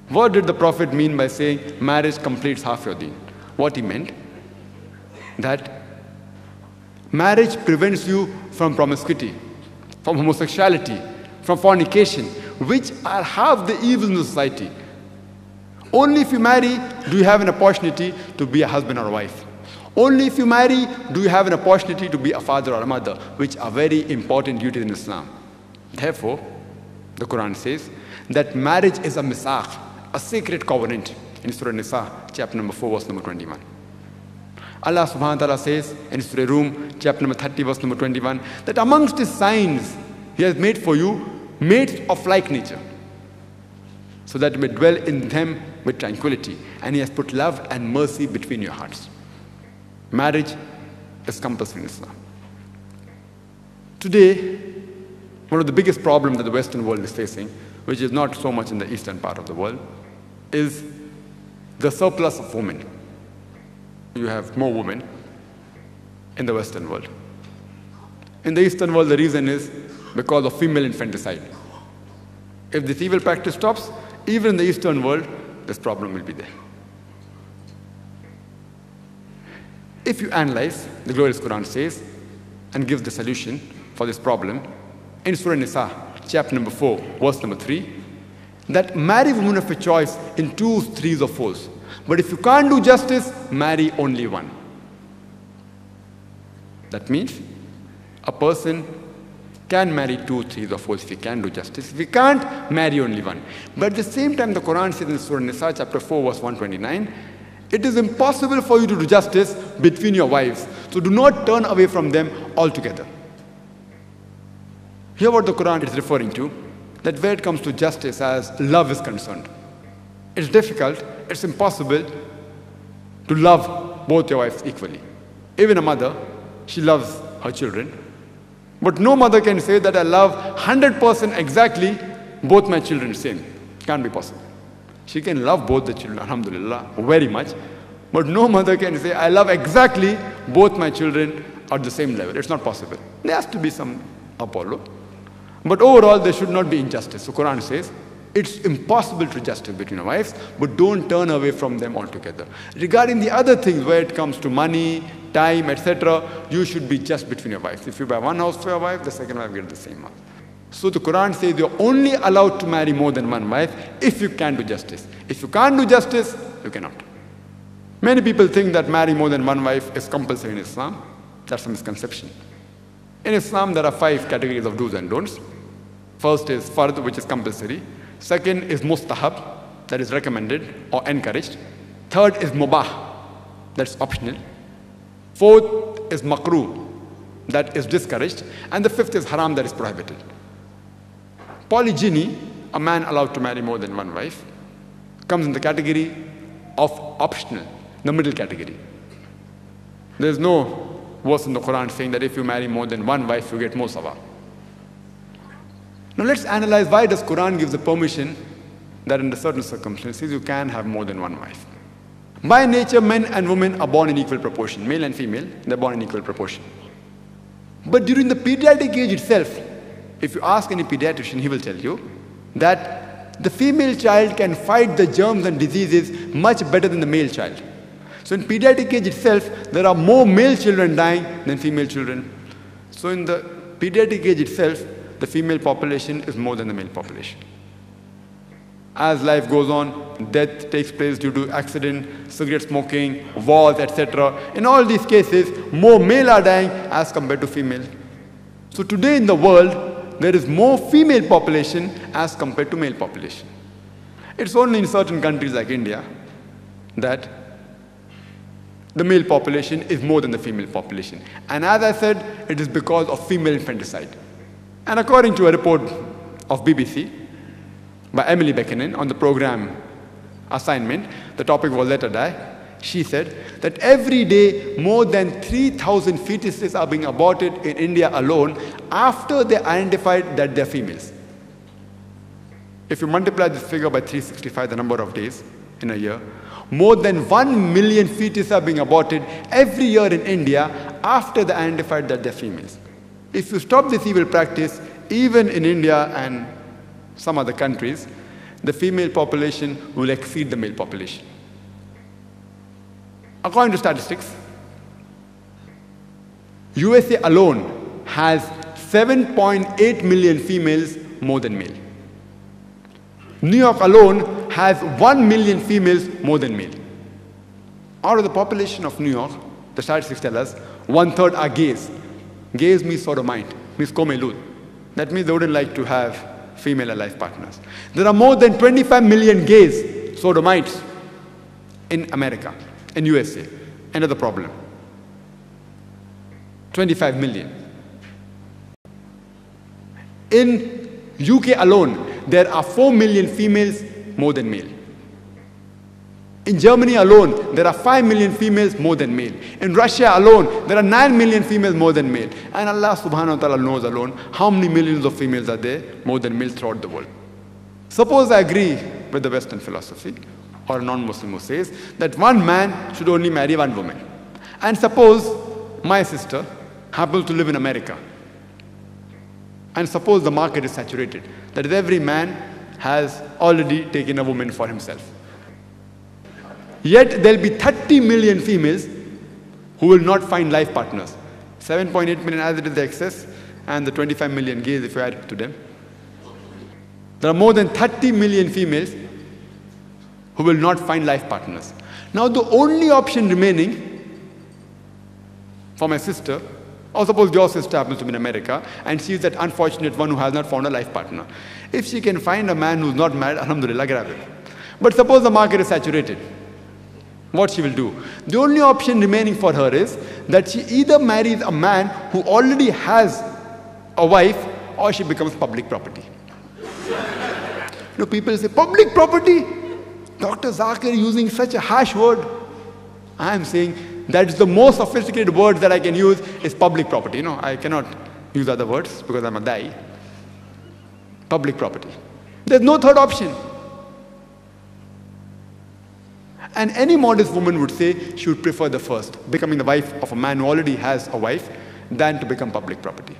What did the Prophet mean by saying marriage completes half your deen? What he meant, that marriage prevents you from promiscuity, from homosexuality, from fornication, which are half the evils in the society. Only if you marry do you have an opportunity to be a husband or a wife. Only if you marry do you have an opportunity to be a father or a mother, which are very important duties in Islam. Therefore, the Quran says that marriage is a misaq, a sacred covenant, in Surah Nisa, chapter number 4, verse number 21. Allah subhanahu wa ta'ala says in Surah Rum, chapter number 30, verse number 21, that amongst his signs he has made for you mates of like nature, so that you may dwell in them with tranquility, and he has put love and mercy between your hearts. Marriage is compulsory in Islam. Today, one of the biggest problems that the Western world is facing, which is not so much in the eastern part of the world, is the surplus of women. You have more women in the Western world. In the Eastern world, the reason is because of female infanticide. If this evil practice stops, even in the Eastern world, this problem will be there. If you analyze, the glorious Quran says, and gives the solution for this problem, in Surah Nisa, chapter number 4, verse number 3, that marry women of your choice in 2s, 3s, or 4s. But if you can't do justice, marry only one. That means a person can marry 2, 3s, or 4s if he can do justice. If he can't, marry only one. But at the same time, the Quran says in Surah Nisa, chapter 4, verse 129, it is impossible for you to do justice between your wives. So do not turn away from them altogether. Here what the Quran is referring to, that where it comes to justice as love is concerned, it's difficult, it's impossible to love both your wives equally. Even a mother, she loves her children. But no mother can say that I love 100% exactly both my children same. Can't be possible. She can love both the children, alhamdulillah, very much. But no mother can say, I love exactly both my children at the same level. It's not possible. There has to be some Apollo. But overall, there should not be injustice. So Quran says, it's impossible to justice between your wives, but don't turn away from them altogether. Regarding the other things, where it comes to money, time, etc., you should be just between your wives. If you buy one house for your wife, the second wife gets the same house. So the Quran says you're only allowed to marry more than one wife if you can do justice. If you can't do justice, you cannot. Many people think that marrying more than one wife is compulsory in Islam. That's a misconception. In Islam, there are 5 categories of do's and don'ts. First is fard, which is compulsory. Second is mustahab, that is recommended or encouraged. Third is mubah, that's optional. Fourth is makruh, that is discouraged. And the fifth is haram, that is prohibited. Polygyny, a man allowed to marry more than one wife, comes in the category of optional, the middle category. There is no verse in the Quran saying that if you marry more than one wife, you get more sawab. Now let's analyze why does Quran give the permission that under certain circumstances you can have more than one wife. By nature, men and women are born in equal proportion. Male and female, they're born in equal proportion. But during the pediatric age itself, if you ask any pediatrician, he will tell you that the female child can fight the germs and diseases much better than the male child. So in pediatric age itself, there are more male children dying than female children. So in the pediatric age itself, the female population is more than the male population. As life goes on, death takes place due to accident, cigarette smoking, wars, etc. In all these cases, more male are dying as compared to female. So today in the world, there is more female population as compared to male population. It's only in certain countries like India that the male population is more than the female population. And as I said, it is because of female infanticide. And according to a report of BBC by Emily Buchanan on the program Assignment, the topic was Let Her Die, she said that every day more than 3,000 fetuses are being aborted in India alone after they identified that they're females. If you multiply this figure by 365, the number of days in a year, more than 1 million fetuses are being aborted every year in India after they identified that they're females. If you stop this evil practice, even in India and some other countries, the female population will exceed the male population. According to statistics, USA alone has 7.8 million females more than male. New York alone has 1 million females more than male. Out of the population of New York, the statistics tell us, 1/3 are gays. Gays means sodomite, means komelud. That means they wouldn't like to have female life partners. There are more than 25 million gays, sodomites, in America, in USA. Another problem. 25 million. In UK alone, there are 4 million females more than male. In Germany alone, there are 5 million females more than male. In Russia alone, there are 9 million females more than male. And Allah subhanahu wa ta'ala knows alone how many millions of females are there more than male throughout the world. Suppose I agree with the Western philosophy, or a non-Muslim who says that one man should only marry one woman. And suppose my sister happens to live in America. And suppose the market is saturated, that is every man has already taken a woman for himself. Yet there will be 30 million females who will not find life partners. 7.8 million as it is the excess, and the 25 million gays if you add to them. There are more than 30 million females who will not find life partners. Now the only option remaining for my sister, or suppose your sister happens to be in America, and she is that unfortunate one who has not found a life partner. If she can find a man who's not married, alhamdulillah, grab him. But suppose the market is saturated. What she will do? The only option remaining for her is that she either marries a man who already has a wife, or she becomes public property. People say, public property? Dr. Zakir using such a harsh word. I am saying that is the most sophisticated word that I can use is public property. I cannot use other words because I'm a dai. Public property. There's no third option. And any modest woman would say she would prefer the first, becoming the wife of a man who already has a wife, than to become public property.